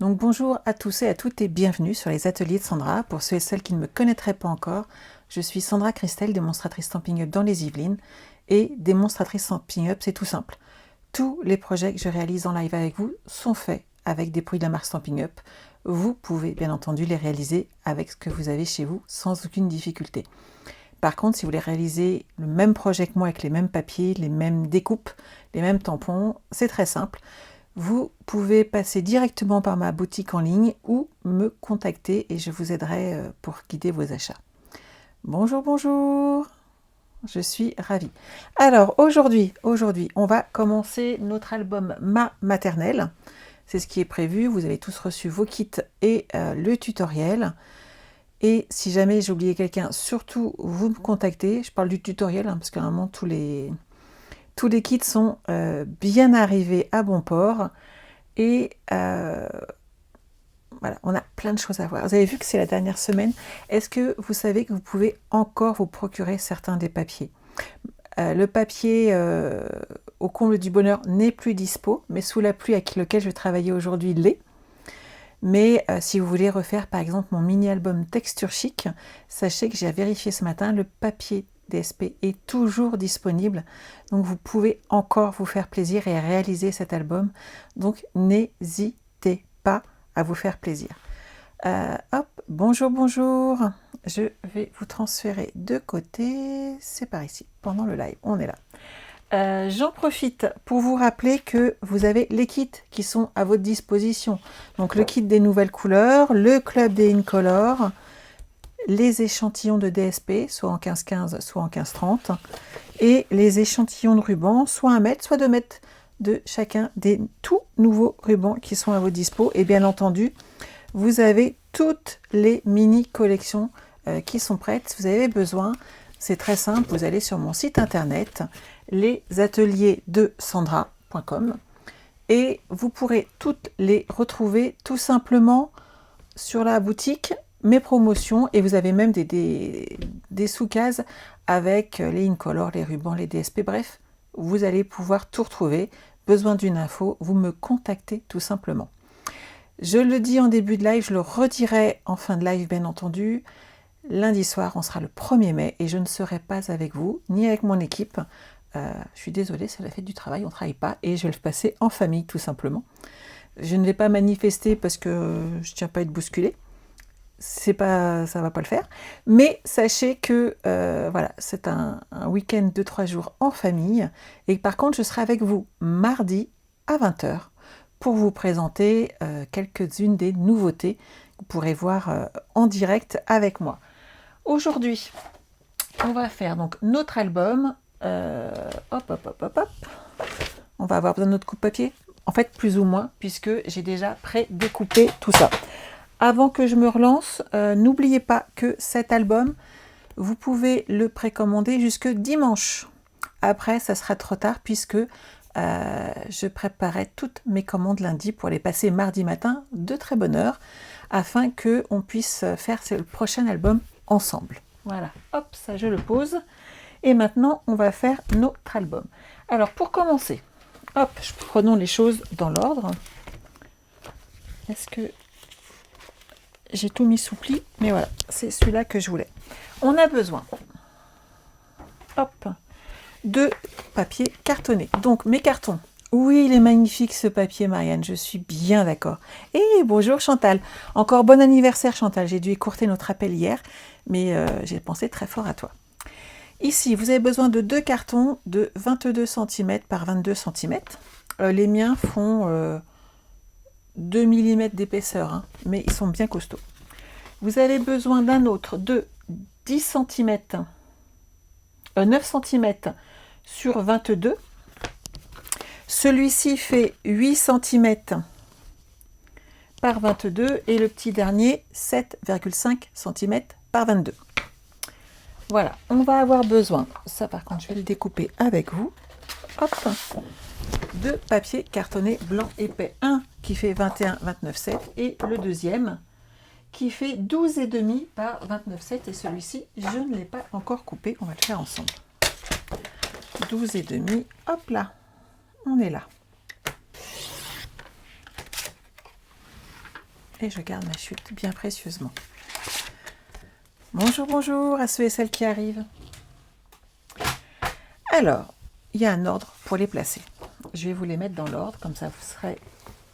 Donc bonjour à tous et à toutes et bienvenue sur les ateliers de Sandra. Pour ceux et celles qui ne me connaîtraient pas encore, je suis Sandra Christelle, démonstratrice Stampin' Up dans les Yvelines. Et démonstratrice Stampin' Up, c'est tout simple. Tous les projets que je réalise en live avec vous sont faits avec des produits de la marque Stampin' Up. Vous pouvez bien entendu les réaliser avec ce que vous avez chez vous sans aucune difficulté. Par contre, si vous voulez réaliser le même projet que moi avec les mêmes papiers, les mêmes découpes, les mêmes tampons, c'est très simple. Vous pouvez passer directement par ma boutique en ligne ou me contacter et je vous aiderai pour guider vos achats. Bonjour, bonjour, je suis ravie. Alors aujourd'hui, on va commencer notre album Ma Maternelle. C'est ce qui est prévu, vous avez tous reçu vos kits et le tutoriel. Et si jamais j'ai oublié quelqu'un, surtout vous me contactez. Je parle du tutoriel parce qu'à un moment tous les kits sont bien arrivés à bon port. Et voilà, on a plein de choses à voir. Vous avez vu que c'est la dernière semaine. Est-ce que vous savez que vous pouvez encore vous procurer certains des papiers? Le papier au comble du bonheur n'est plus dispo, mais sous la pluie avec lequel je travaillais aujourd'hui l'est. Mais si vous voulez refaire par exemple mon mini-album Texture Chic, sachez que j'ai vérifié ce matin, le papier DSP est toujours disponible. Donc vous pouvez encore vous faire plaisir et réaliser cet album. Donc n'hésitez pas à vous faire plaisir. Hop, bonjour, bonjour. Je vais vous transférer de côté. C'est par ici, pendant le live, on est là. J'en profite pour vous rappeler que vous avez les kits qui sont à votre disposition. Donc le kit des nouvelles couleurs, le club des Incolor, les échantillons de DSP, soit en 15-15, soit en 15-30, et les échantillons de ruban, soit 1 mètre, soit 2 mètres de chacun des tout nouveaux rubans qui sont à votre dispo. Et bien entendu, vous avez toutes les mini collections qui sont prêtes. Si vous avez besoin, c'est très simple, vous allez sur mon site internet, lesateliers-de-sandra.com, et vous pourrez toutes les retrouver tout simplement sur la boutique, mes promotions, et vous avez même des sous-cases avec les Incolor, les rubans, les DSP, bref, vous allez pouvoir tout retrouver. Besoin d'une info, vous me contactez tout simplement. Je le dis en début de live, je le redirai en fin de live bien entendu. Lundi soir, on sera le 1er mai et je ne serai pas avec vous, ni avec mon équipe. Je suis désolée, c'est la fête du travail, on ne travaille pas et je vais le passer en famille tout simplement. Je ne vais pas manifester parce que je ne tiens pas à être bousculée. Ça ne va pas le faire. Mais sachez que voilà, c'est un week-end de 3 jours en famille. Et par contre, je serai avec vous mardi à 20 h pour vous présenter quelques-unes des nouveautés que vous pourrez voir en direct avec moi. Aujourd'hui, on va faire donc notre album. Hop, hop, hop, hop, hop. On va avoir besoin de notre coupe-papier. En fait, plus ou moins, puisque j'ai déjà pré-découpé tout ça. Avant que je me relance, n'oubliez pas que cet album, vous pouvez le précommander jusque dimanche. Après, ça sera trop tard puisque je préparais toutes mes commandes lundi pour les passer mardi matin de très bonne heure afin qu'on puisse faire le prochain album ensemble. Voilà, hop, ça je le pose. Et maintenant, on va faire notre album. Alors, pour commencer, hop, prenons les choses dans l'ordre. Est-ce que j'ai tout mis sous pli? Mais voilà, c'est celui-là que je voulais. On a besoin, hop, de papier cartonné. Donc, mes cartons. Oui, il est magnifique ce papier, Marianne, je suis bien d'accord. Et bonjour Chantal. Encore bon anniversaire Chantal. J'ai dû écourter notre appel hier, mais j'ai pensé très fort à toi. Ici, vous avez besoin de 2 cartons de 22 cm par 22 cm. Les miens font 2 mm d'épaisseur, hein, mais ils sont bien costauds. Vous avez besoin d'un autre de 10 cm, 9 cm sur 22. Celui-ci fait 8 cm par 22 et le petit dernier 7,5 cm par 22. Voilà, on va avoir besoin, ça par contre je vais le découper avec vous, hop, de papier cartonné blanc épais. Un qui fait 21,29,7 et le deuxième qui fait 12,5 par 29,7 et celui-ci je ne l'ai pas encore coupé, on va le faire ensemble. 12,5, hop là, on est là. Et je garde ma chute bien précieusement. Bonjour, bonjour à ceux et celles qui arrivent. Alors, il y a un ordre pour les placer. Je vais vous les mettre dans l'ordre, comme ça vous serez...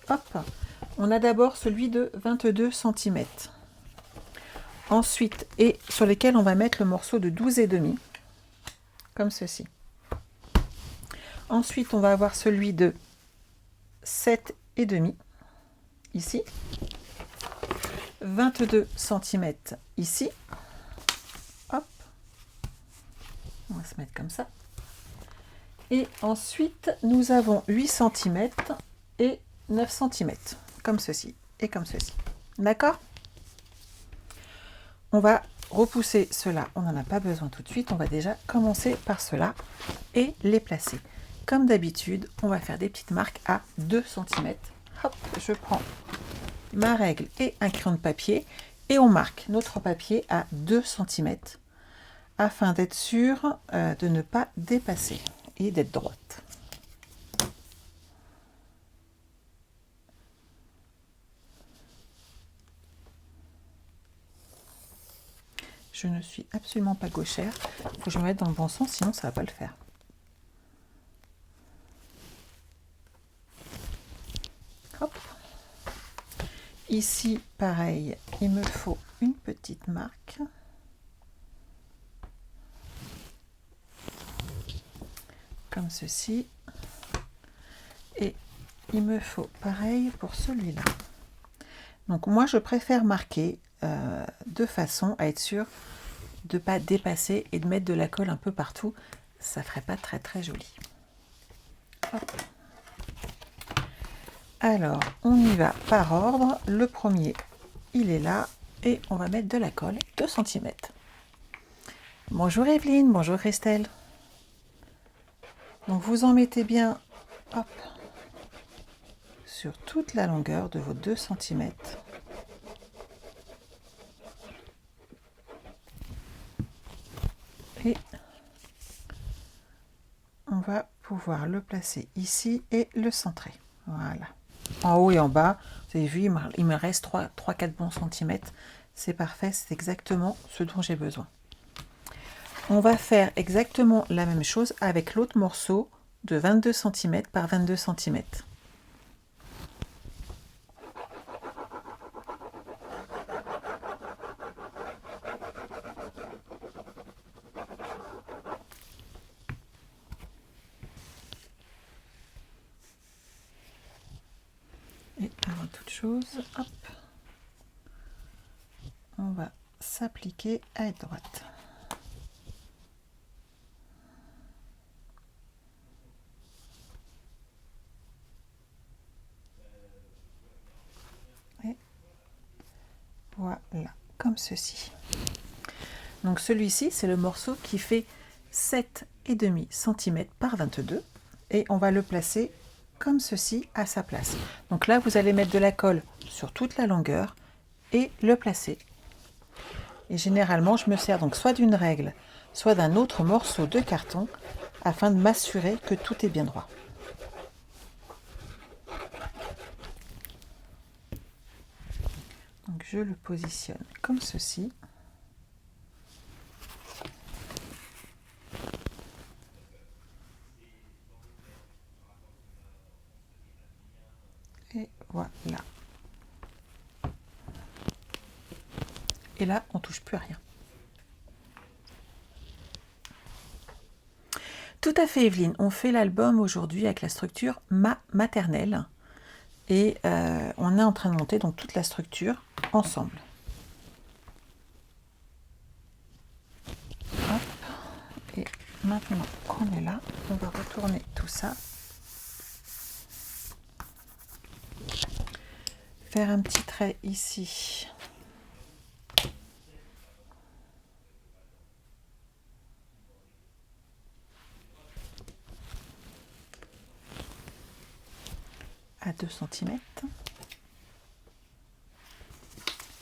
Hop. On a d'abord celui de 22 cm. Ensuite, et sur lesquels on va mettre le morceau de 12,5, comme ceci. Ensuite, on va avoir celui de 7,5, ici. 22 cm ici. Hop. On va se mettre comme ça. Et ensuite, nous avons 8 cm et 9 cm, comme ceci et comme ceci. D'accord? On va repousser cela, on n'en a pas besoin tout de suite, on va déjà commencer par cela et les placer. Comme d'habitude, on va faire des petites marques à 2 cm. Hop, je prends ma règle et un crayon de papier et on marque notre papier à 2 cm afin d'être sûr de ne pas dépasser et d'être droite. Je ne suis absolument pas gauchère. Il faut que je me mette dans le bon sens, sinon ça ne va pas le faire. Hop. Ici, pareil, il me faut une petite marque. Comme ceci. Et il me faut pareil pour celui-là. Donc moi, je préfère marquer de façon à être sûr de ne pas dépasser et de mettre de la colle un peu partout. Ça ne ferait pas très très joli. Hop. Alors, on y va par ordre. Le premier, il est là. Et on va mettre de la colle, 2 cm. Bonjour Evelyne, bonjour Christelle. Donc vous en mettez bien, hop, sur toute la longueur de vos 2 cm. Et on va pouvoir le placer ici et le centrer. Voilà. En haut et en bas, vous avez vu, il me reste 3-4 bons centimètres. C'est parfait, c'est exactement ce dont j'ai besoin. On va faire exactement la même chose avec l'autre morceau de 22 cm par 22 cm. Et avant toute chose, hop, on va s'appliquer à être droite. Et voilà, comme ceci. Donc celui-ci, c'est le morceau qui fait 7,5 cm par 22 et on va le placer comme ceci à sa place. Donc là, vous allez mettre de la colle sur toute la longueur et le placer. Et généralement, je me sers donc soit d'une règle, soit d'un autre morceau de carton afin de m'assurer que tout est bien droit. Donc je le positionne comme ceci. Et voilà. Et là, on touche plus à rien. Tout à fait, Evelyne. On fait l'album aujourd'hui avec la structure Ma maternelle. Et on est en train de monter donc toute la structure ensemble. Hop. Et maintenant qu'on est là, on va retourner tout ça. Faire un petit trait ici. À 2 cm.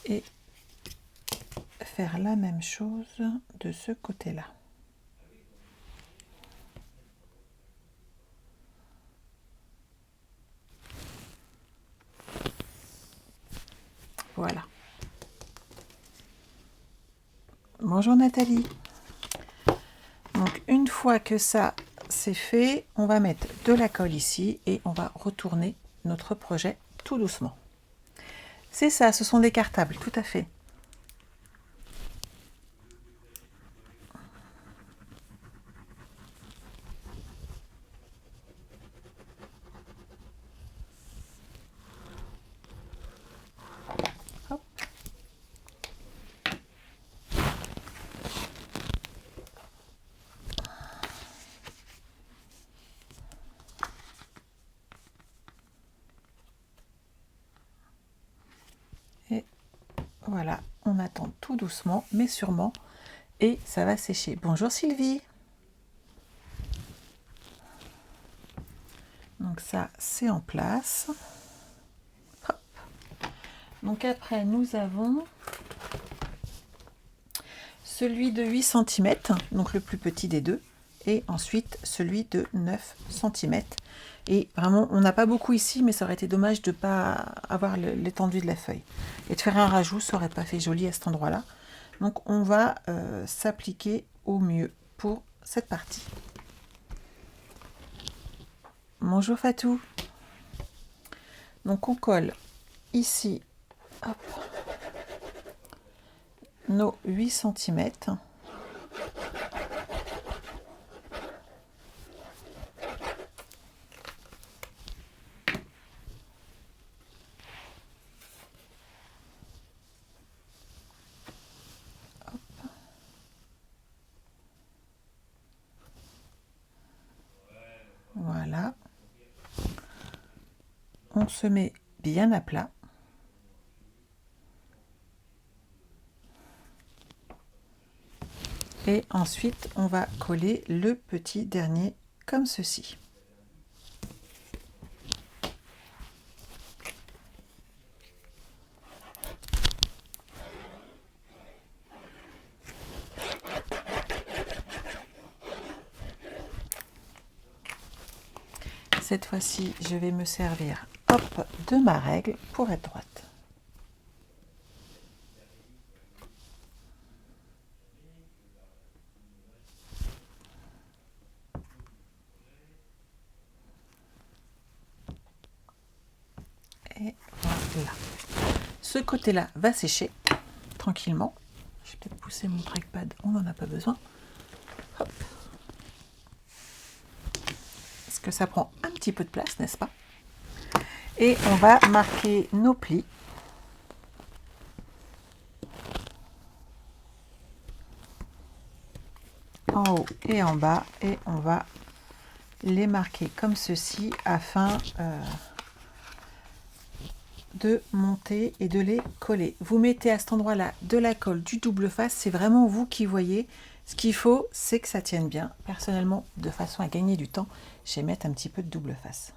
Et faire la même chose de ce côté-là. Voilà. Bonjour Nathalie. Donc une fois que ça c'est fait, on va mettre de la colle ici et on va retourner notre projet tout doucement. C'est ça, ce sont des cartables, tout à fait. Hop. Et voilà, on attend tout doucement, mais sûrement, et ça va sécher. Bonjour Sylvie. Donc ça, c'est en place. Hop. Donc après, nous avons celui de 8 cm, donc le plus petit des deux, et ensuite celui de 9 cm. Et vraiment, on n'a pas beaucoup ici, mais ça aurait été dommage de ne pas avoir l'étendue de la feuille. Et de faire un rajout, ça n'aurait pas fait joli à cet endroit-là. Donc on va s'appliquer au mieux pour cette partie. Bonjour Fatou. Donc on colle ici, hop, nos 8 cm. Voilà. On se met bien à plat. Et ensuite, on va coller le petit dernier comme ceci. Cette fois-ci, je vais me servir, hop, de ma règle pour être droite. Et voilà. Ce côté-là va sécher tranquillement. Je vais peut-être pousser mon trackpad, on n'en a pas besoin. Hop. Parce que ça prend un petit peu de place, n'est-ce pas? Et on va marquer nos plis. En haut et en bas, et on va les marquer comme ceci afin de monter et de les coller. Vous mettez à cet endroit-là de la colle, du double face, c'est vraiment vous qui voyez. Ce qu'il faut, c'est que ça tienne bien. Personnellement, de façon à gagner du temps, je vais mettre un petit peu de double face.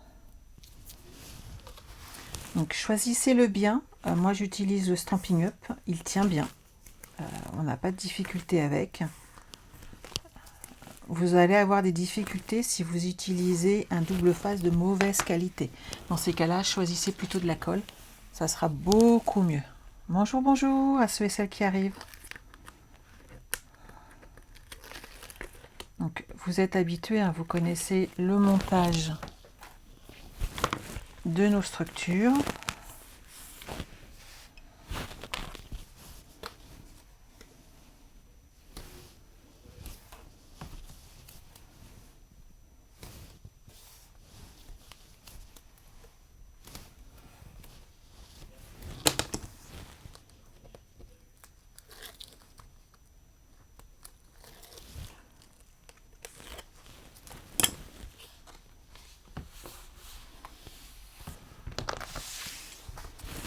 Donc choisissez-le bien. Moi j'utilise le Stampin' Up, il tient bien. On n'a pas de difficulté avec. Vous allez avoir des difficultés si vous utilisez un double face de mauvaise qualité. Dans ces cas-là, choisissez plutôt de la colle. Ça sera beaucoup mieux. Bonjour, bonjour à ceux et celles qui arrivent. Donc, vous êtes habitués, hein, vous connaissez le montage de nos structures.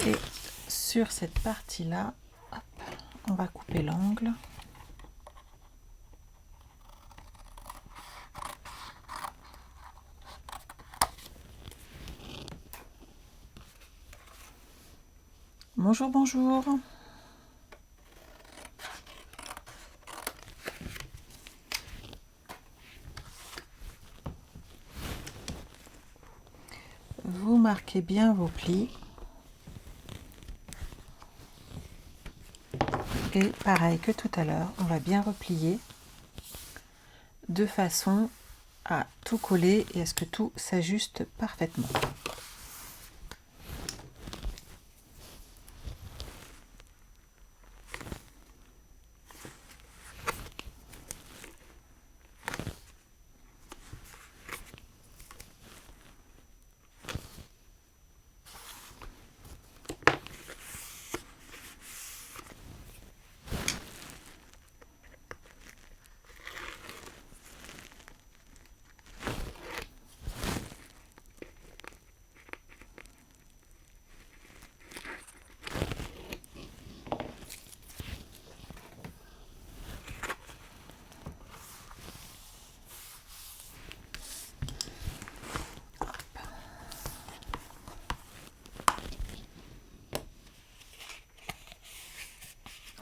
Et sur cette partie-là, on va couper l'angle. Bonjour, bonjour. Vous marquez bien vos plis. Et pareil que tout à l'heure, on va bien replier de façon à tout coller et à ce que tout s'ajuste parfaitement.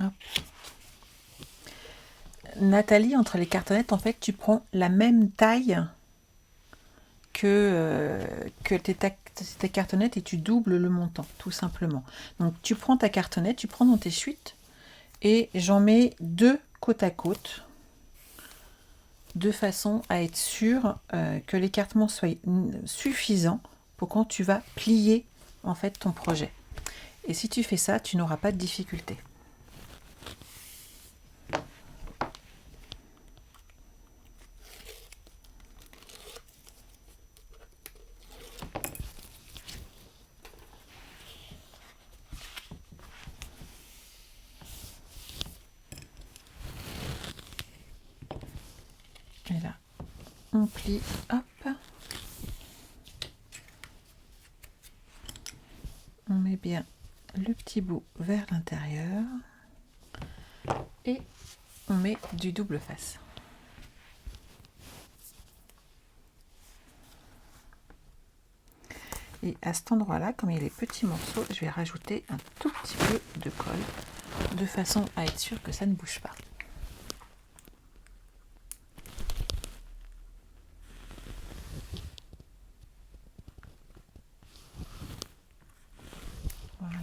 Hop. Nathalie, entre les cartonnettes, en fait, tu prends la même taille que tes cartonnettes et tu doubles le montant, tout simplement. Donc, tu prends ta cartonnette, tu prends dans tes chutes et j'en mets 2 côte à côte de façon à être sûr que l'écartement soit suffisant pour quand tu vas plier en fait ton projet. Et si tu fais ça, tu n'auras pas de difficulté. Et là, on plie, hop. On met bien le petit bout vers l'intérieur et on met du double face. Et à cet endroit-là, comme il est petits morceaux, je vais rajouter un tout petit peu de colle de façon à être sûr que ça ne bouge pas. Voilà.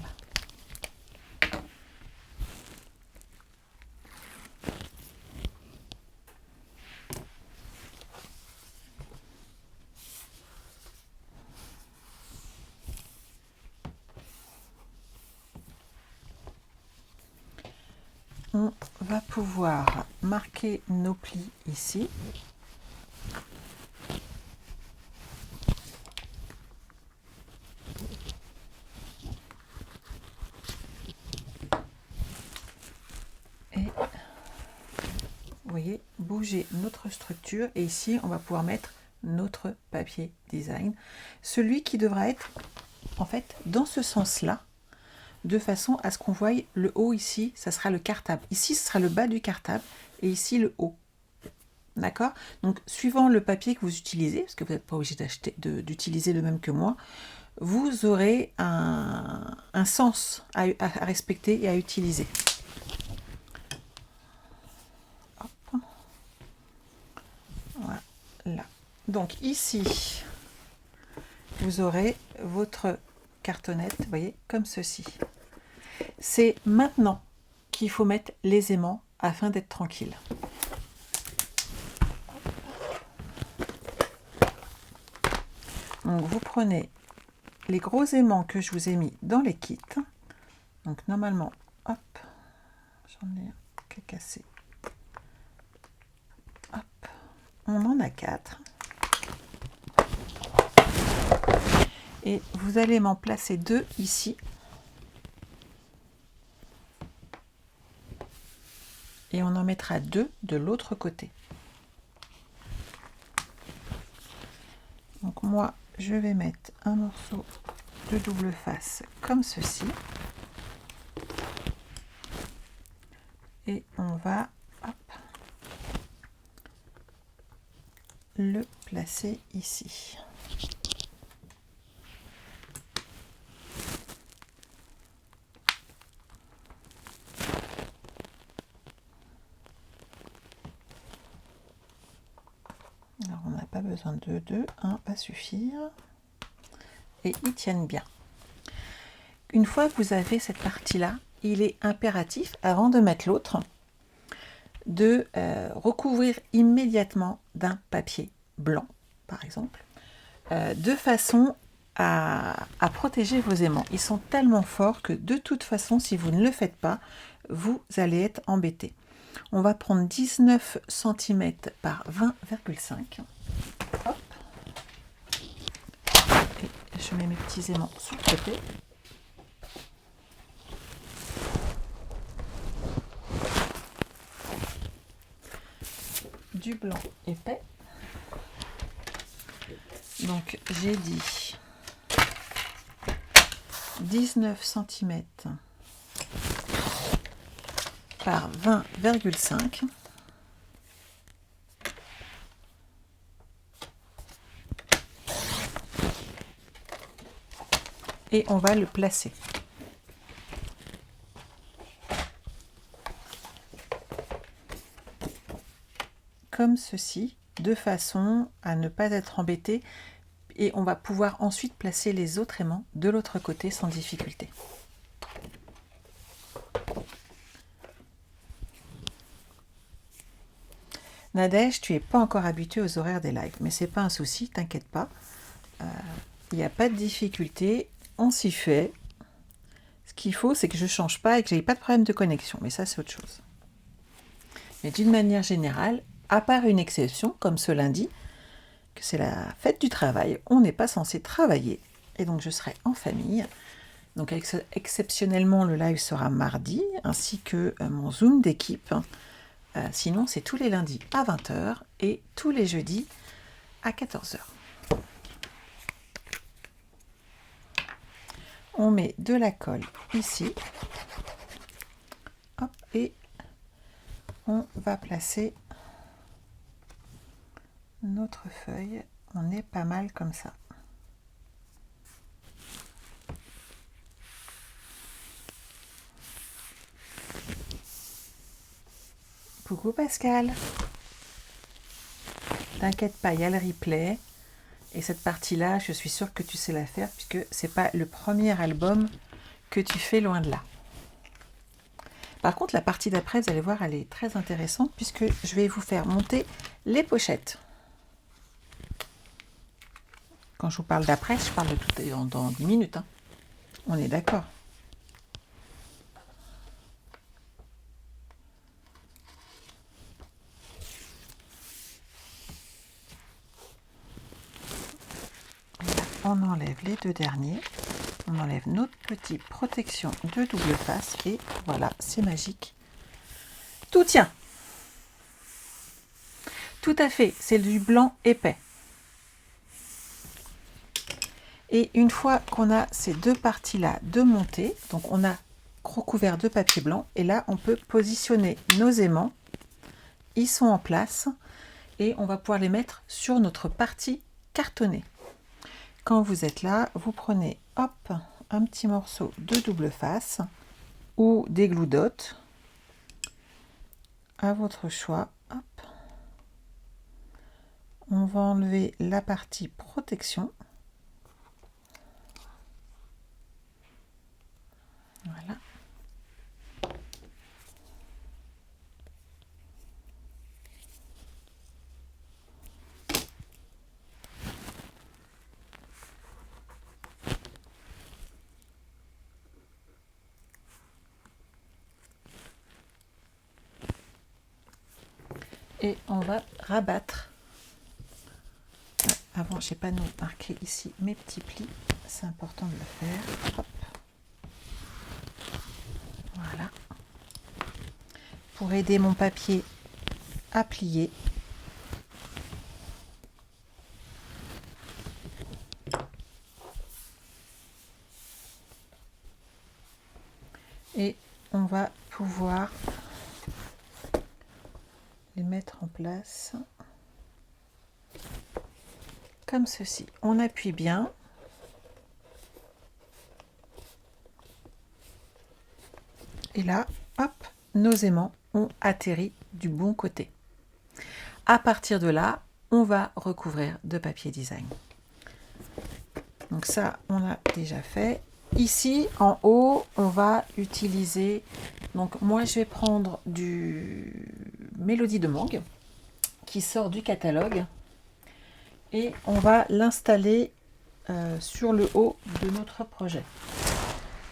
On va pouvoir marquer nos plis ici. Et vous voyez, bouger notre structure. Et ici, on va pouvoir mettre notre papier design. Celui qui devra être, en fait, dans ce sens-là, de façon à ce qu'on voie le haut ici, ça sera le cartable. Ici, ce sera le bas du cartable et ici le haut. D'accord? Donc, suivant le papier que vous utilisez, parce que vous n'êtes pas obligé d'utiliser le même que moi, vous aurez un sens à respecter et à utiliser. Hop. Voilà. Donc, ici, vous aurez votre cartonnette, vous voyez, comme ceci. C'est maintenant qu'il faut mettre les aimants afin d'être tranquille. Donc vous prenez les gros aimants que je vous ai mis dans les kits. Donc normalement, hop, j'en ai un qui est cassé. Hop, on en a 4. Et vous allez m'en placer 2 ici. Et on en mettra 2 de l'autre côté. Donc moi, je vais mettre un morceau de double face comme ceci. Et on va hop, le placer ici. Alors on n'a pas besoin de 2, 1 va suffire. Et ils tiennent bien. Une fois que vous avez cette partie-là, il est impératif, avant de mettre l'autre, de recouvrir immédiatement d'un papier blanc, par exemple, de façon à protéger vos aimants. Ils sont tellement forts que de toute façon, si vous ne le faites pas, vous allez être embêté. On va prendre 19 cm par 20,5. Hop. Et je mets mes petits aimants sur le côté. Du blanc épais. Donc j'ai dit 19 cm par 20,5. Et on va le placer. Comme ceci, de façon à ne pas être embêté, et on va pouvoir ensuite placer les autres aimants de l'autre côté sans difficulté. Nadège, tu n'es pas encore habituée aux horaires des lives, mais c'est pas un souci, t'inquiète pas. Il n'y a pas de difficulté, on s'y fait. Ce qu'il faut, c'est que je ne change pas et que j'ai pas de problème de connexion, mais ça c'est autre chose. Mais d'une manière générale, à part une exception, comme ce lundi, que c'est la fête du travail, on n'est pas censé travailler, et donc je serai en famille. Donc exceptionnellement, le live sera mardi, ainsi que mon Zoom d'équipe. Sinon, c'est tous les lundis à 20 h et tous les jeudis à 14 h. On met de la colle ici. Hop, et on va placer notre feuille. On est pas mal comme ça. Coucou Pascal. T'inquiète pas, il y a le replay. Et cette partie-là, je suis sûre que tu sais la faire, puisque c'est pas le premier album que tu fais, loin de là. Par contre, la partie d'après, vous allez voir, elle est très intéressante, puisque je vais vous faire monter les pochettes. Quand je vous parle d'après, je parle de tout dans 10 minutes. Hein. On est d'accord. On enlève les deux derniers, on enlève notre petite protection de double face et voilà, c'est magique. Tout tient. Tout à fait, c'est du blanc épais. Et une fois qu'on a ces deux parties-là de montée, donc on a recouvert de papier blanc, et là on peut positionner nos aimants. Ils sont en place et on va pouvoir les mettre sur notre partie cartonnée. Quand vous êtes là, vous prenez hop, un petit morceau de double face ou des glue dots à votre choix. Hop. On va enlever la partie protection. Voilà. Et on va rabattre. Avant, j'ai pas marqué ici mes petits plis. C'est important de le faire. Hop. Voilà. Pour aider mon papier à plier. Et on va pouvoir les mettre en place comme ceci. On appuie bien. Et là, hop, nos aimants ont atterri du bon côté. À partir de là, on va recouvrir de papier design. Donc ça, on a déjà fait. Ici, en haut, on va utiliser... Donc, moi, je vais prendre du Mélodie de Mangue, qui sort du catalogue. Et on va l'installer sur le haut de notre projet.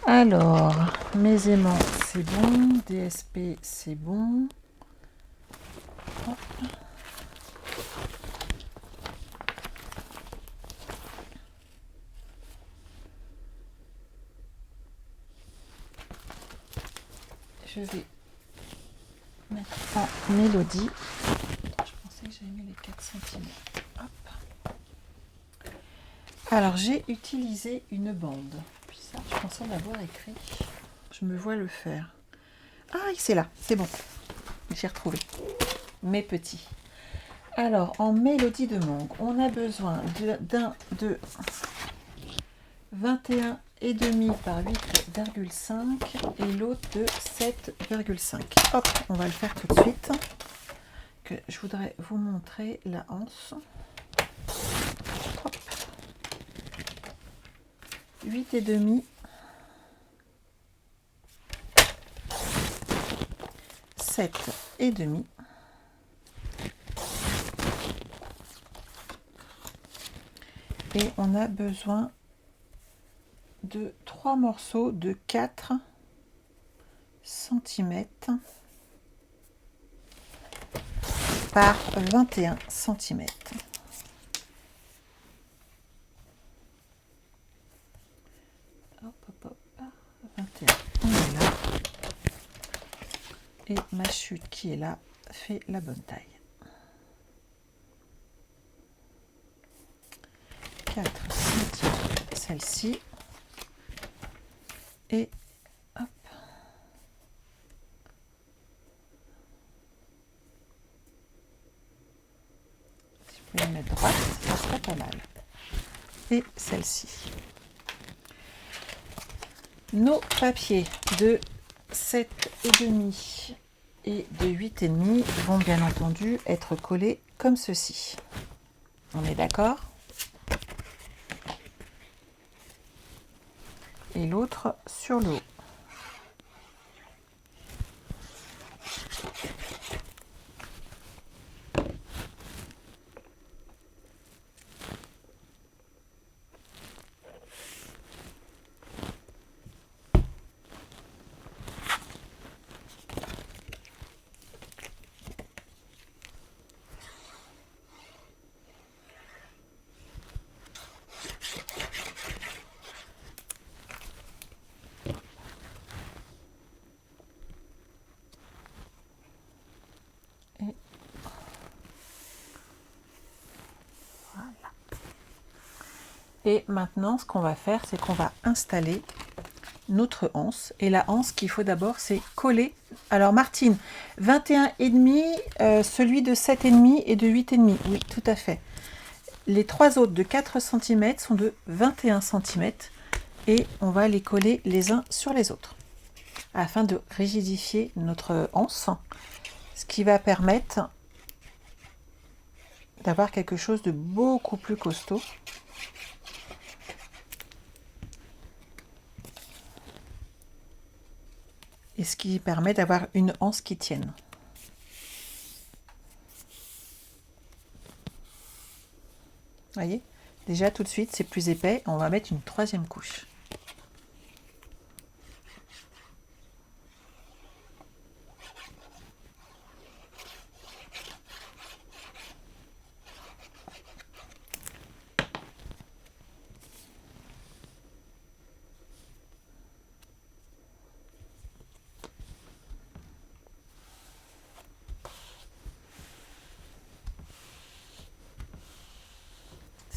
Alors, mes aimants, c'est bon. DSP, c'est bon. Hop. Je vais mettre en mélodie. Je pensais que j'avais mis les 4 cm. Hop. Alors, j'ai utilisé une bande. Puis ça, je pensais l'avoir écrit. Je me vois le faire. Ah, c'est là, c'est bon. J'ai retrouvé mes petits. Alors, en mélodie de mangue, on a besoin de 21,5 par 8,5 et l'autre de 7,5. Hop, on va le faire tout de suite. Que je voudrais vous montrer la anse. Hop. 8,5. 7,5. Et on a besoin de 3 morceaux de 4 cm par 21 cm. Hop, hop, hop, 21. On est là. Et ma chute qui est là fait la bonne taille. 4 cm, celle-ci. Et hop. Si je pouvais la mettre droite, ça serait pas mal. Et celle-ci. Nos papiers de 7,5 et de 8,5 vont bien entendu être collés comme ceci. On est d'accord? Et l'autre sur le haut. Et maintenant, ce qu'on va faire, c'est qu'on va installer notre anse. Et la anse qu'il faut d'abord, c'est coller. Alors Martine, 21,5, celui de 7,5 et de 8,5. Oui, tout à fait. Les 3 autres de 4 cm sont de 21 cm. Et on va les coller les uns sur les autres. Afin de rigidifier notre anse. Ce qui va permettre d'avoir quelque chose de beaucoup plus costaud. Et ce qui permet d'avoir une anse qui tienne. Voyez, déjà tout de suite c'est plus épais, on va mettre une 3e couche.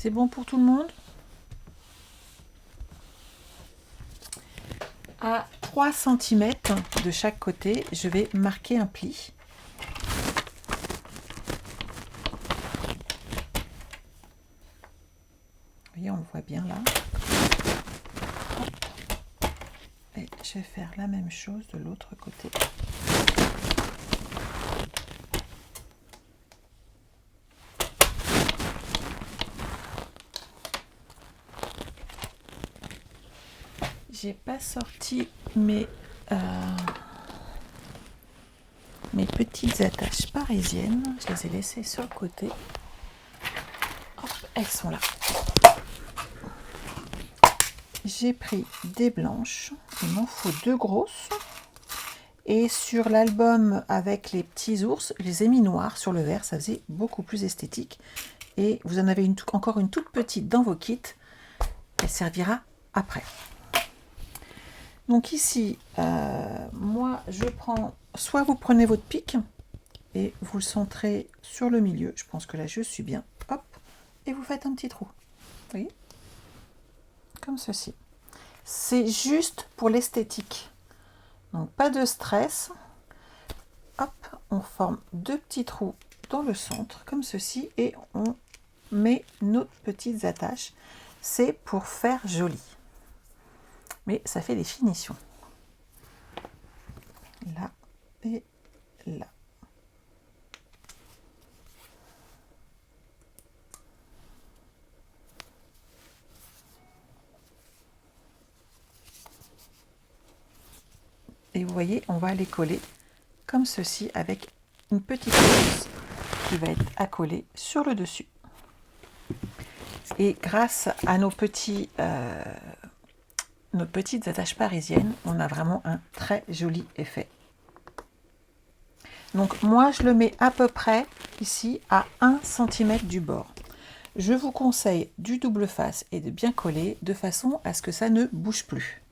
C'est bon pour tout le monde? À 3 cm de chaque côté, je vais marquer un pli. Vous voyez, on le voit bien là. Et je vais faire la même chose de l'autre côté. j'ai pas sorti mes petites attaches parisiennes. Je les ai laissées sur le côté. Hop, elles sont là. J'ai pris des blanches. Il m'en faut 2 grosses. Et sur l'album avec les petits ours, je les ai mis noirs sur le vert. Ça faisait beaucoup plus esthétique. Et vous en avez encore une toute petite dans vos kits. Elle servira après. Donc ici, moi je prends, soit vous prenez votre pic et vous le centrez sur le milieu. Je pense que là je suis bien. Hop, et vous faites un petit trou. Vous voyez? Comme ceci. C'est juste pour l'esthétique. Donc pas de stress. Hop, on forme 2 petits trous dans le centre, comme ceci, et on met nos petites attaches. C'est pour faire joli. Mais ça fait des finitions. Là et là. Et vous voyez, on va les coller comme ceci avec une petite pince qui va être accolée sur le dessus. Et grâce à nos petites attaches parisiennes, on a vraiment un très joli effet. Donc moi je le mets à peu près ici à 1 cm du bord. Je vous conseille du double face et de bien coller de façon à ce que ça ne bouge plus.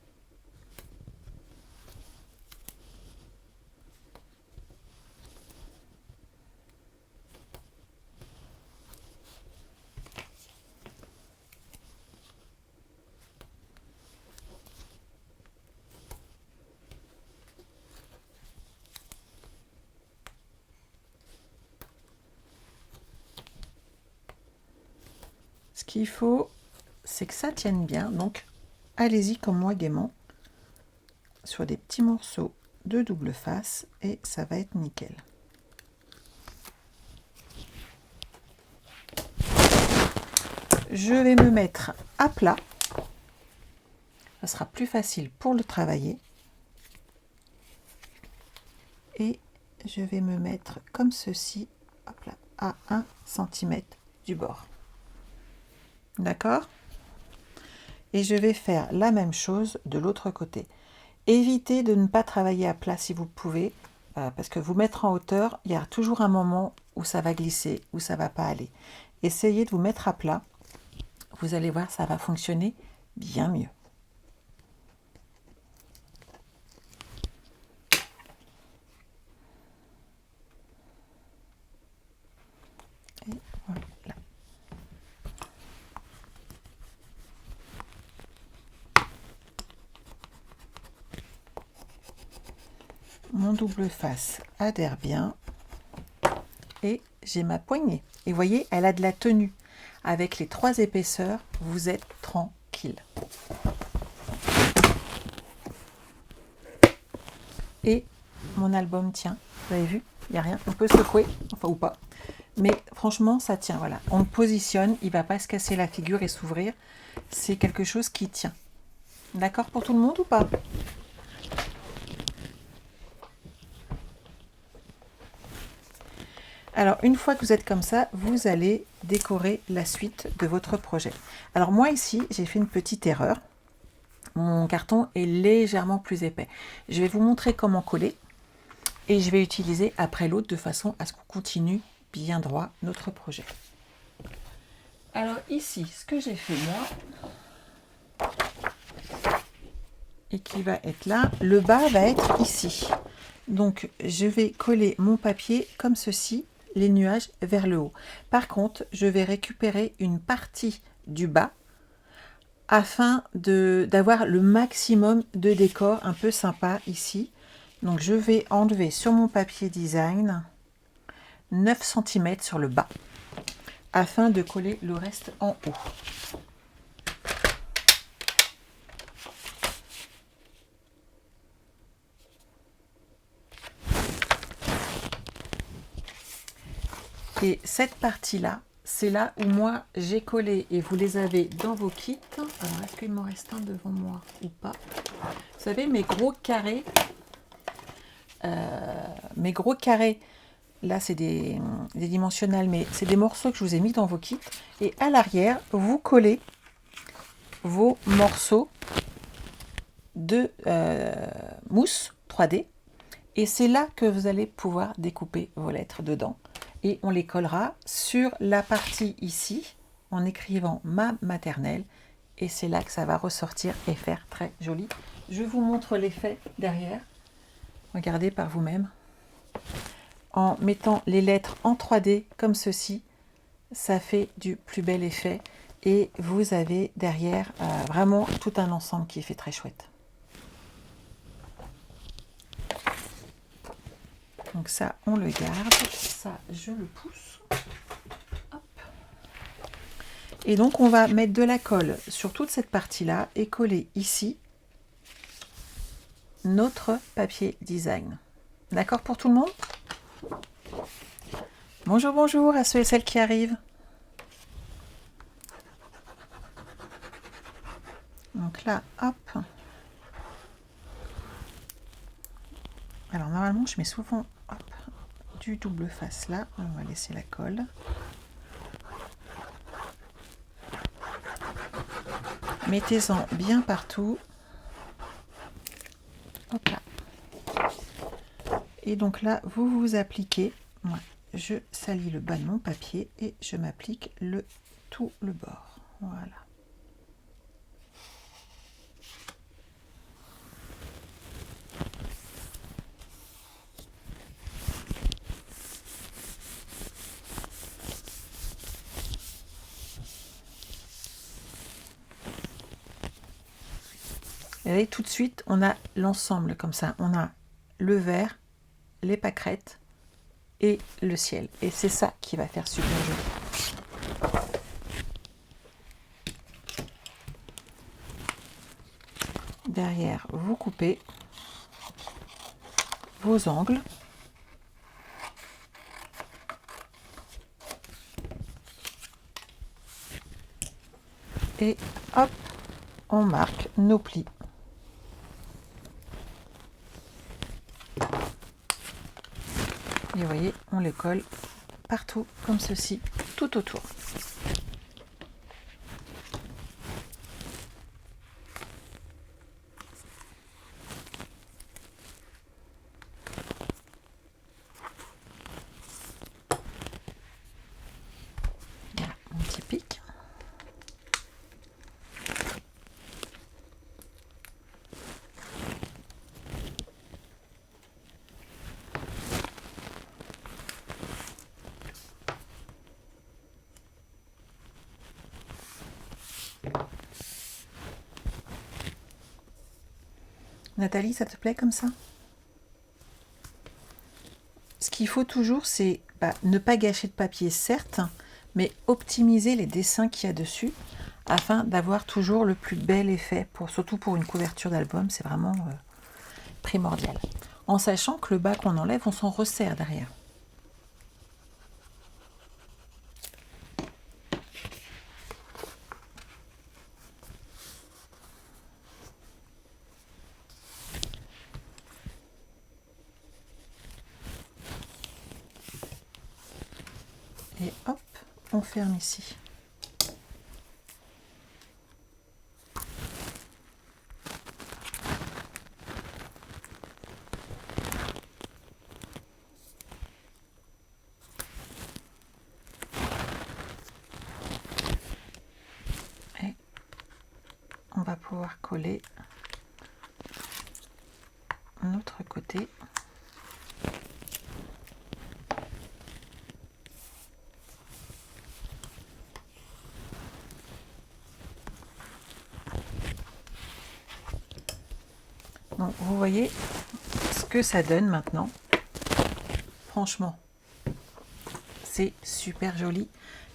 Ce qu'il faut, c'est que ça tienne bien, donc allez-y comme moi gaiement sur des petits morceaux de double face et ça va être nickel. Je vais me mettre à plat, ça sera plus facile pour le travailler. Et je vais me mettre comme ceci, hop là, à 1 cm du bord. D'accord? Et je vais faire la même chose de l'autre côté. Évitez de ne pas travailler à plat si vous pouvez, parce que vous mettre en hauteur, il y a toujours un moment où ça va glisser, où ça va pas aller. Essayez de vous mettre à plat. Vous allez voir, ça va fonctionner bien mieux. Et voilà. Mon double face adhère bien et j'ai ma poignée. Et vous voyez, elle a de la tenue. Avec les 3 épaisseurs, vous êtes tranquille. Et mon album tient. Vous avez vu, il n'y a rien. On peut secouer, enfin ou pas. Mais franchement, ça tient. Voilà, on le positionne, il ne va pas se casser la figure et s'ouvrir. C'est quelque chose qui tient. D'accord pour tout le monde ou pas? Alors, une fois que vous êtes comme ça, vous allez décorer la suite de votre projet. Alors moi ici, j'ai fait une petite erreur. Mon carton est légèrement plus épais. Je vais vous montrer comment coller et je vais utiliser après l'autre de façon à ce qu'on continue bien droit notre projet. Alors ici, ce que j'ai fait moi, et qui va être là, le bas va être ici. Donc je vais coller mon papier comme ceci, les nuages vers le haut. Par contre, je vais récupérer une partie du bas afin d'avoir le maximum de décor un peu sympa ici. Donc je vais enlever sur mon papier design 9 cm sur le bas afin de coller le reste en haut. Et cette partie-là, c'est là où moi j'ai collé et vous les avez dans vos kits. Alors, est-ce qu'il m'en reste un devant moi ou pas? Vous savez, mes gros carrés, là c'est des dimensionnels, mais c'est des morceaux que je vous ai mis dans vos kits. Et à l'arrière, vous collez vos morceaux de mousse 3D. Et c'est là que vous allez pouvoir découper vos lettres dedans. Et on les collera sur la partie ici, en écrivant ma maternelle. Et c'est là que ça va ressortir et faire très joli. Je vous montre l'effet derrière. Regardez par vous-même. En mettant les lettres en 3D comme ceci, ça fait du plus bel effet. Et vous avez derrière vraiment tout un ensemble qui fait très chouette. Donc ça, on le garde. Ça, je le pousse. Hop. Et donc, on va mettre de la colle sur toute cette partie-là et coller ici notre papier design. D'accord pour tout le monde? Bonjour, bonjour à ceux et celles qui arrivent. Donc là, hop. Alors, normalement, je mets souvent hop, du double face là. On va laisser la colle. Mettez-en bien partout. Hop là. Et donc là, vous vous appliquez. Moi, je salis le bas de mon papier et je m'applique tout le bord. Voilà. Et là, tout de suite, on a l'ensemble comme ça. On a le vert, les pâquerettes et le ciel. Et c'est ça qui va faire super joli. Derrière, vous coupez vos angles. Et hop, on marque nos plis. Et vous voyez, on les colle partout comme ceci, tout autour. Voilà, mon petit pic. Nathalie, ça te plaît comme ça? Ce qu'il faut toujours, c'est ne pas gâcher de papier, certes, mais optimiser les dessins qu'il y a dessus afin d'avoir toujours le plus bel effet, surtout pour une couverture d'album, c'est vraiment primordial. En sachant que le bas qu'on enlève, on s'en resserre derrière. Et hop, on ferme ici. Et on va pouvoir coller l'autre côté. Donc vous voyez ce que ça donne maintenant. Franchement, c'est super joli.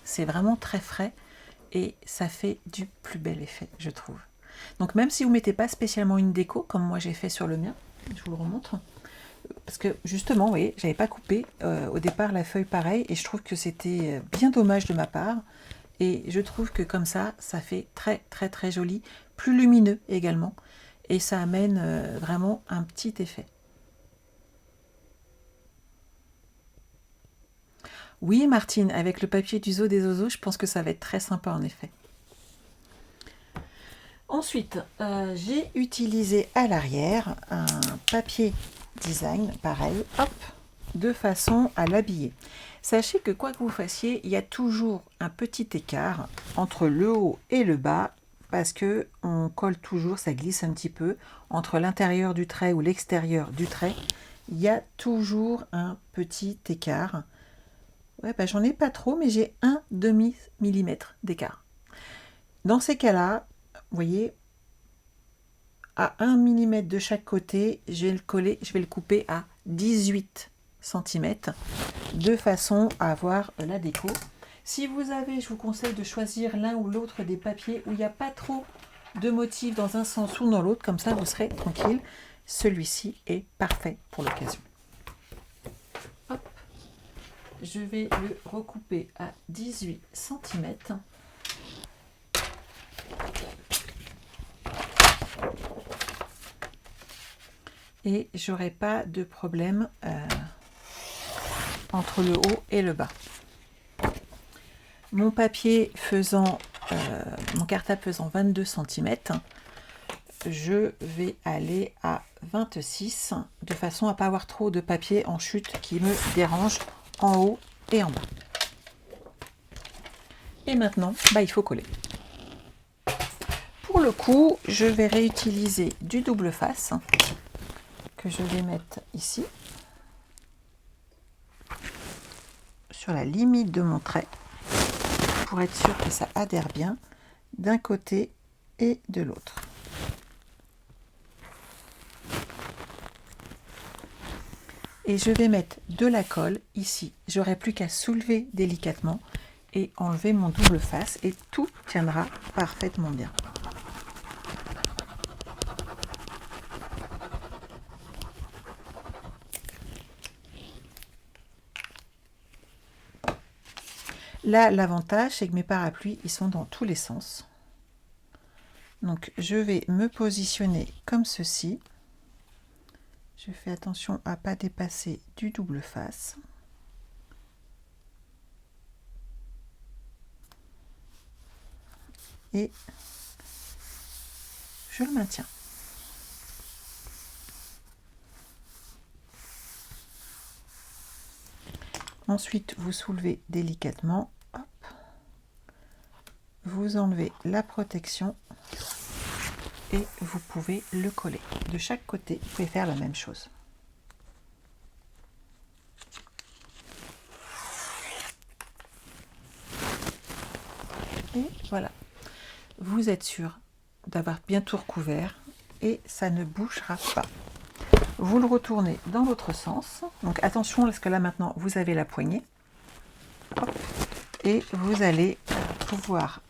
C'est vraiment très frais et ça fait du plus bel effet, je trouve. Donc même si vous ne mettez pas spécialement une déco, comme moi j'ai fait sur le mien, je vous le remontre, Parce que justement, vous voyez, j'avais pas coupé au départ la feuille pareil, et je trouve que c'était bien dommage de ma part. Et je trouve que comme ça fait très très très joli, plus lumineux également, et ça amène vraiment un petit effet. Oui, Martine, avec le papier du Zoo des Oiseaux, je pense que ça va être très sympa en effet. Ensuite, j'ai utilisé à l'arrière un papier design, pareil, hop, de façon à l'habiller. Sachez que quoi que vous fassiez, il y a toujours un petit écart entre le haut et le bas, parce que on colle toujours, ça glisse un petit peu, entre l'intérieur du trait ou l'extérieur du trait, il y a toujours un petit écart. Ouais, bah, j'en ai pas trop, mais j'ai un demi-millimètre d'écart. Dans ces cas-là, vous voyez, à 1 mm de chaque côté, je vais le coller, je vais le couper à 18 cm de façon à avoir la déco. Si vous avez, je vous conseille de choisir l'un ou l'autre des papiers où il n'y a pas trop de motifs dans un sens ou dans l'autre, comme ça vous serez tranquille. Celui-ci est parfait pour l'occasion. Hop, je vais le recouper à 18 cm. Et j'aurai pas de problème entre le haut et le bas. Mon papier faisant, mon cartable faisant 22 cm, je vais aller à 26 de façon à ne pas avoir trop de papier en chute qui me dérange en haut et en bas. Et maintenant, bah, il faut coller. Pour le coup, je vais réutiliser du double face que je vais mettre ici sur la limite de mon trait pour être sûr que ça adhère bien d'un côté et de l'autre. Et je vais mettre de la colle ici. J'aurai plus qu'à soulever délicatement et enlever mon double face et tout tiendra parfaitement bien. Là, l'avantage, c'est que mes parapluies, ils sont dans tous les sens. Donc, je vais me positionner comme ceci. Je fais attention à ne pas dépasser du double face. Et je le maintiens. Ensuite, vous soulevez délicatement. Hop. Vous enlevez la protection et vous pouvez le coller. De chaque côté, vous pouvez faire la même chose. Et voilà. Vous êtes sûr d'avoir bien tout recouvert et ça ne bougera pas. Vous le retournez dans l'autre sens. Donc attention parce que là maintenant vous avez la poignée. Hop. Et vous allez pouvoir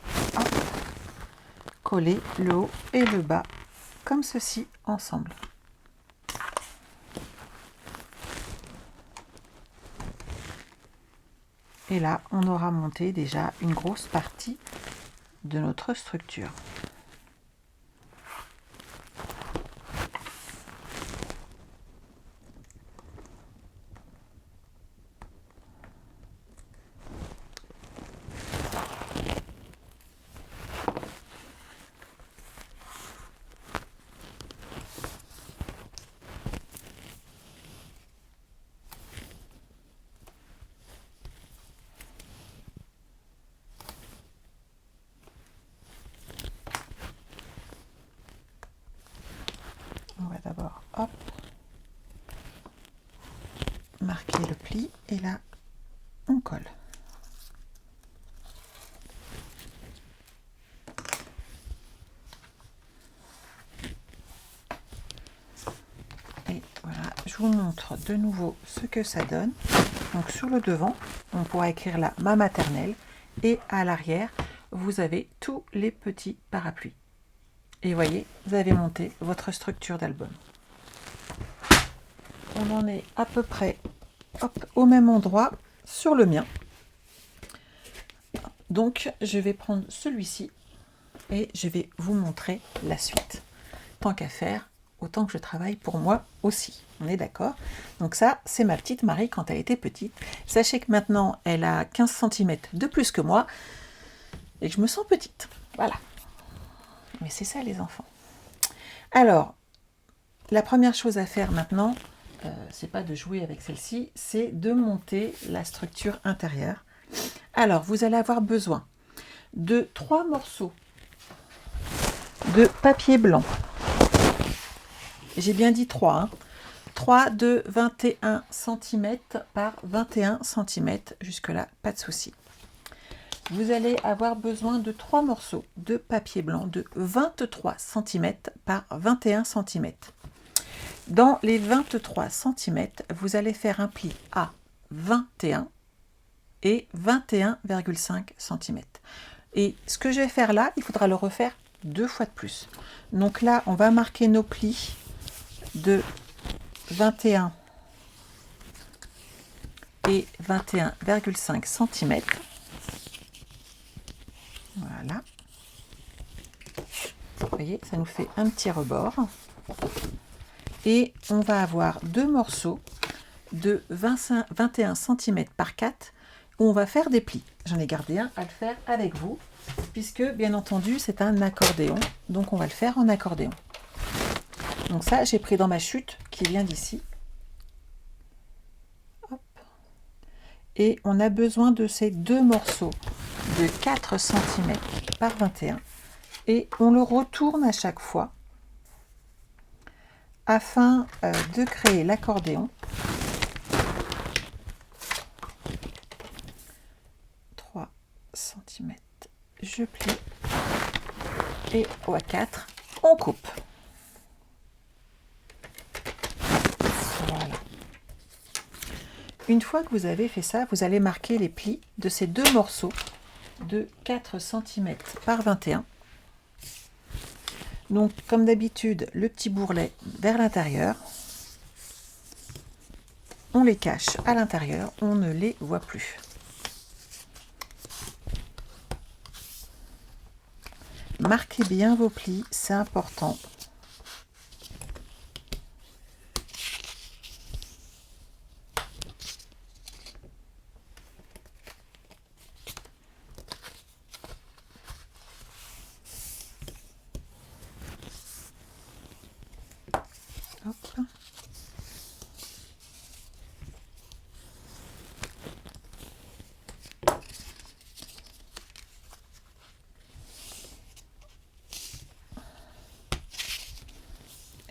coller le haut et le bas comme ceci ensemble. Et là on aura monté déjà une grosse partie de notre structure. On va d'abord marquer le pli et là on colle. Et voilà, je vous montre de nouveau ce que ça donne. Donc sur le devant, on pourra écrire là ma maternelle et à l'arrière, vous avez tous les petits parapluies. Et voyez, vous avez monté votre structure d'album. on en est à peu près au même endroit sur le mien. Donc, je vais prendre celui-ci et je vais vous montrer la suite. Tant qu'à faire, autant que je travaille pour moi aussi. On est d'accord? Donc ça, c'est ma petite Marie quand elle était petite. Sachez que maintenant, elle a 15 cm de plus que moi et que je me sens petite. Voilà. Mais c'est ça, les enfants. Alors, la première chose à faire maintenant, c'est pas de jouer avec celle-ci, c'est de monter la structure intérieure. Alors, vous allez avoir besoin de 3 morceaux de papier blanc. J'ai bien dit 3, hein. 3 de 21 cm par 21 cm. Jusque-là, pas de souci. Vous allez avoir besoin de 3 morceaux de papier blanc de 23 cm par 21 cm. Dans les 23 cm, vous allez faire un pli à 21 et 21,5 cm. Et ce que je vais faire là, il faudra le refaire 2 fois de plus. Donc là, on va marquer nos plis de 21 et 21,5 cm. Voilà. Vous voyez, ça nous fait un petit rebord. Et on va avoir 2 morceaux de 21 cm par 4 où on va faire des plis. J'en ai gardé un à le faire avec vous, puisque bien entendu c'est un accordéon, donc on va le faire en accordéon. Donc ça, j'ai pris dans ma chute qui vient d'ici. Et on a besoin de ces 2 morceaux de 4 cm par 21 et on le retourne à chaque fois afin de créer l'accordéon. 3 cm, je plie et au 4 on coupe. Voilà. Une fois que vous avez fait ça, vous allez marquer les plis de ces 2 morceaux de 4 cm par 21. Donc, comme d'habitude, le petit bourrelet vers l'intérieur. On les cache à l'intérieur, on ne les voit plus. Marquez bien vos plis, c'est important. Hop.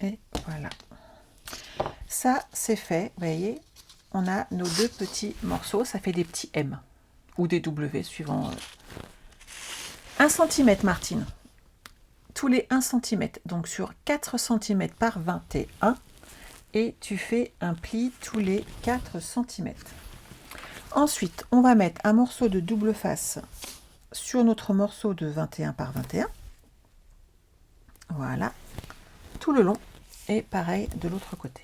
Et voilà. Ça, c'est fait. Vous voyez, on a nos 2 petits morceaux. Ça fait des petits M ou des W suivant. 1 cm, Martine. Tous les 1 cm. Donc sur 4 cm par 21. Et tu fais un pli tous les 4 cm. Ensuite, on va mettre un morceau de double face sur notre morceau de 21 par 21. Voilà. Tout le long. Et pareil de l'autre côté.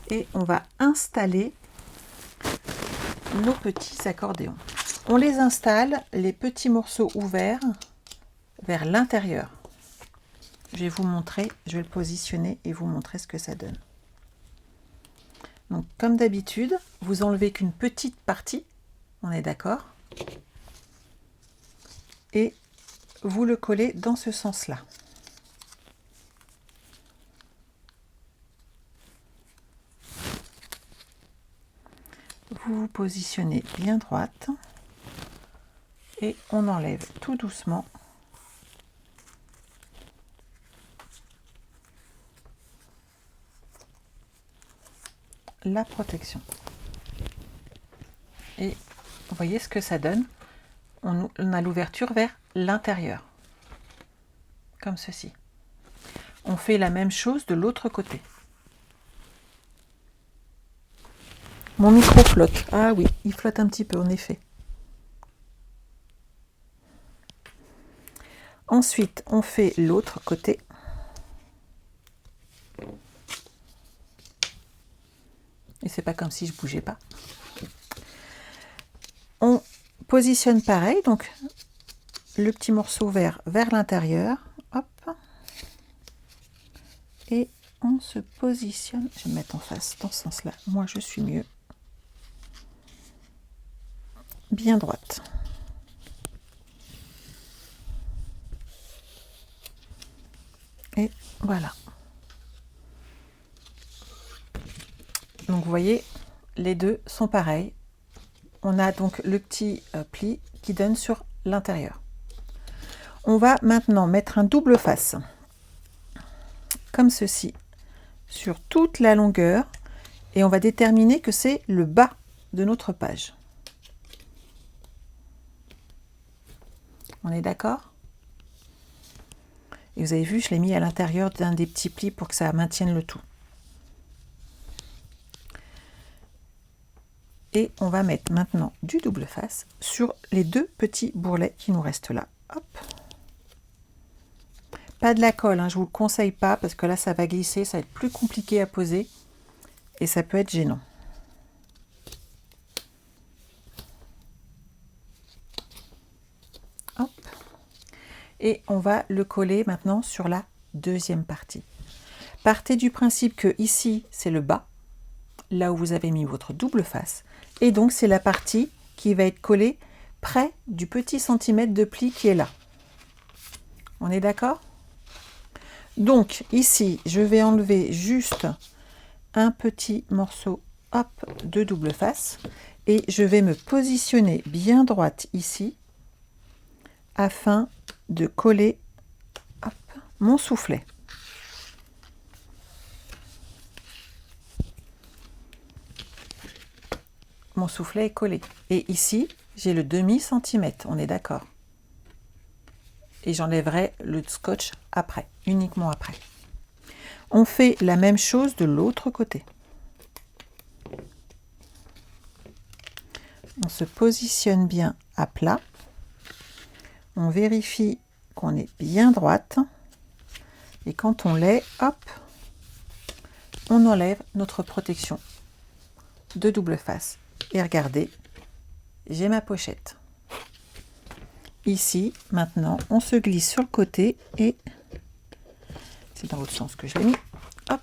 Et on va installer nos petits accordéons. On les installe, les petits morceaux ouverts, vers l'intérieur. Je vais vous montrer, je vais le positionner et vous montrer ce que ça donne. Donc, comme d'habitude, vous enlevez qu'une petite partie, on est d'accord, et vous le collez dans ce sens-là. Vous vous positionnez bien droite et on enlève tout doucement la protection. Et vous voyez ce que ça donne. On a l'ouverture vers l'intérieur, comme ceci. On fait la même chose de l'autre côté. Mon micro flotte. Ah oui, il flotte un petit peu en effet. Ensuite, on fait l'autre côté. Et c'est pas comme si je bougeais pas. On positionne pareil, donc le petit morceau vert vers l'intérieur. Hop. Et on se positionne. Je vais me mettre en face dans ce sens-là. Moi, je suis mieux. Bien droite. Et voilà. Donc vous voyez, les deux sont pareils. On a donc le petit pli qui donne sur l'intérieur. On va maintenant mettre un double face, comme ceci, sur toute la longueur. Et on va déterminer que c'est le bas de notre page. On est d'accord? Et vous avez vu, je l'ai mis à l'intérieur d'un des petits plis pour que ça maintienne le tout. Et on va mettre maintenant du double face sur les deux petits bourrelets qui nous restent là. Hop. Pas de la colle, hein, je ne vous le conseille pas parce que là ça va glisser, ça va être plus compliqué à poser et ça peut être gênant. Hop. Et on va le coller maintenant sur la deuxième partie. Partez du principe que ici c'est le bas, là où vous avez mis votre double face. Et donc, c'est la partie qui va être collée près du petit centimètre de pli qui est là. On est d'accord? Donc, ici, je vais enlever juste un petit morceau hop, de double face. Et je vais me positionner bien droite ici afin de coller hop, mon soufflet. Mon soufflet est collé. Et ici, j'ai le demi-centimètre, on est d'accord. Et j'enlèverai le scotch après, uniquement après. On fait la même chose de l'autre côté. On se positionne bien à plat. On vérifie qu'on est bien droite. Et quand on l'est, hop, on enlève notre protection de double face. Et regardez, j'ai ma pochette. Ici, maintenant, on se glisse sur le côté et c'est dans l'autre sens que je l'ai mis. Hop,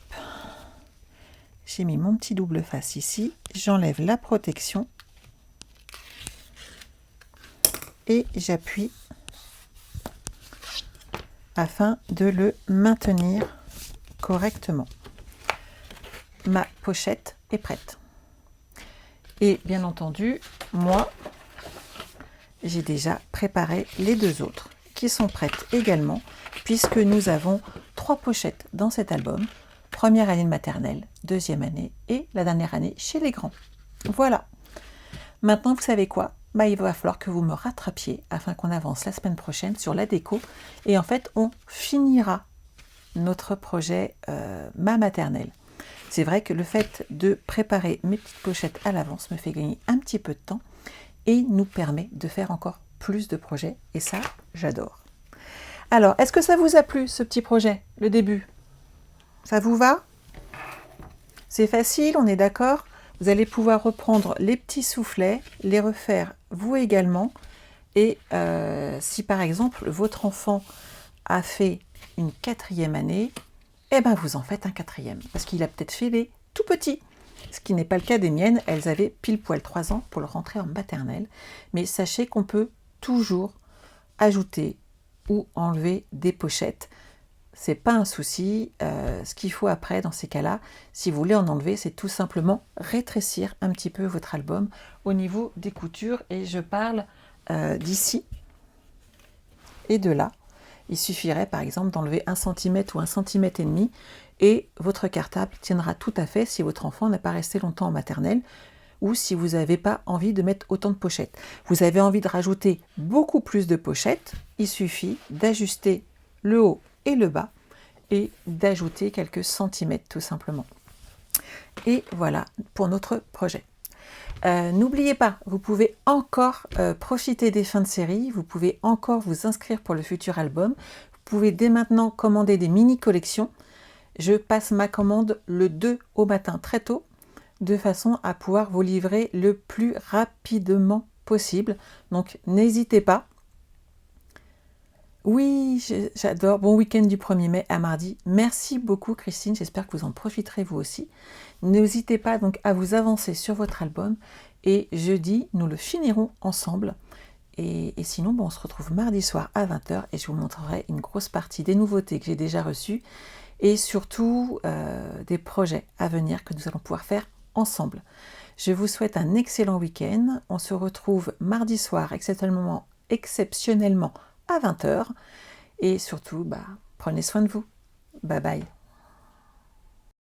j'ai mis mon petit double face ici. J'enlève la protection et j'appuie afin de le maintenir correctement. Ma pochette est prête. Et bien entendu, moi, j'ai déjà préparé les deux autres qui sont prêtes également, puisque nous avons 3 pochettes dans cet album. Première année de maternelle, deuxième année et la dernière année chez les grands. Voilà. Maintenant, vous savez quoi? Il va falloir que vous me rattrapiez afin qu'on avance la semaine prochaine sur la déco. Et en fait, on finira notre projet ma maternelle. C'est vrai que le fait de préparer mes petites pochettes à l'avance me fait gagner un petit peu de temps et nous permet de faire encore plus de projets. Et ça, j'adore. Alors, est-ce que ça vous a plu, ce petit projet, le début? Ça vous va? C'est facile, on est d'accord? Vous allez pouvoir reprendre les petits soufflets, les refaire vous également. Et si par exemple, votre enfant a fait une 4e année, eh bien vous en faites un 4e, parce qu'il a peut-être fait les tout petits. Ce qui n'est pas le cas des miennes, elles avaient pile poil 3 ans pour le rentrer en maternelle. Mais sachez qu'on peut toujours ajouter ou enlever des pochettes. C'est pas un souci. Ce qu'il faut après dans ces cas-là, si vous voulez en enlever, c'est tout simplement rétrécir un petit peu votre album au niveau des coutures. Et je parle d'ici et de là. Il suffirait par exemple d'enlever 1 cm ou 1,5 cm et votre cartable tiendra tout à fait si votre enfant n'a pas resté longtemps en maternelle ou si vous n'avez pas envie de mettre autant de pochettes. Vous avez envie de rajouter beaucoup plus de pochettes, il suffit d'ajuster le haut et le bas et d'ajouter quelques centimètres tout simplement. Et voilà pour notre projet. N'oubliez pas, vous pouvez encore profiter des fins de série, vous pouvez encore vous inscrire pour le futur album, vous pouvez dès maintenant commander des mini-collections. Je passe ma commande le 2 au matin très tôt, de façon à pouvoir vous livrer le plus rapidement possible. Donc n'hésitez pas. Oui, j'adore. Bon week-end du 1er mai à mardi. Merci beaucoup Christine, j'espère que vous en profiterez vous aussi. N'hésitez pas donc à vous avancer sur votre album et jeudi, nous le finirons ensemble. Et sinon, on se retrouve mardi soir à 20h et je vous montrerai une grosse partie des nouveautés que j'ai déjà reçues et surtout des projets à venir que nous allons pouvoir faire ensemble. Je vous souhaite un excellent week-end. On se retrouve mardi soir exceptionnellement à 20h. Et surtout, prenez soin de vous. Bye bye.